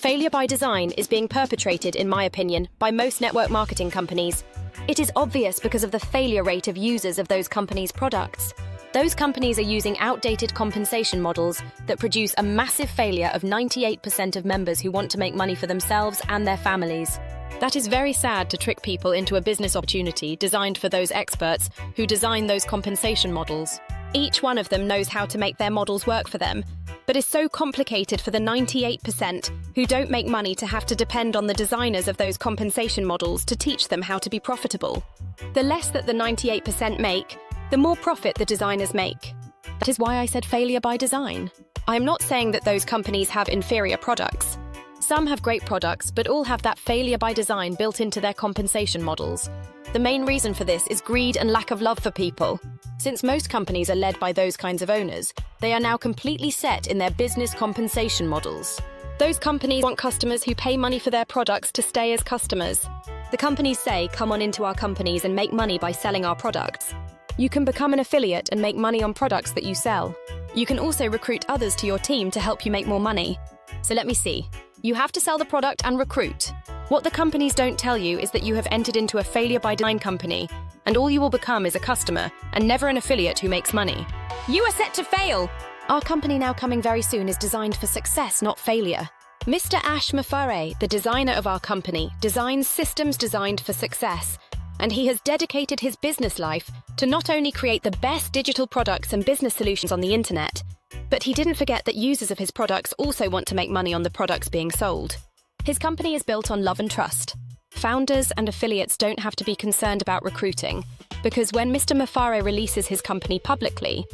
Failure by design is being perpetrated, in my opinion, by most network marketing companies. It is obvious because of the failure rate of users of those companies' products. Those companies are using outdated compensation models that produce a massive failure of 98% of members who want to make money for themselves and their families. That is very sad to trick people into a business opportunity designed for those experts who design those compensation models. Each one of them knows how to make their models work for them, but is so complicated for the 98% who don't make money to have to depend on the designers of those compensation models to teach them how to be profitable. The less that the 98% make, the more profit the designers make. That is why I said failure by design. I am not saying that those companies have inferior products. Some have great products, but all have that failure by design built into their compensation models. The main reason for this is greed and lack of love for people. Since most companies are led by those kinds of owners, they are now completely set in their business compensation models. Those companies want customers who pay money for their products to stay as customers. The companies say, come on into our companies and make money by selling our products. You can become an affiliate and make money on products that you sell. You can also recruit others to your team to help you make more money. So let me see. You have to sell the product and recruit. What the companies don't tell you is that you have entered into a failure by design company, and all you will become is a customer and never an affiliate who makes money. You are set to fail! Our company now coming very soon is designed for success, not failure. Mr. Ash Mafare, the designer of our company, designs systems designed for success, and he has dedicated his business life to not only create the best digital products and business solutions on the internet, but he didn't forget that users of his products also want to make money on the products being sold. His company is built on love and trust. Founders and affiliates don't have to be concerned about recruiting, because when Mr. Mafare releases his company publicly,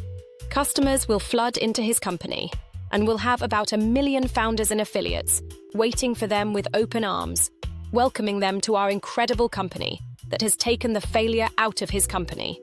customers will flood into his company and will have about 1 million founders and affiliates waiting for them with open arms, welcoming them to our incredible company that has taken the failure out of his company.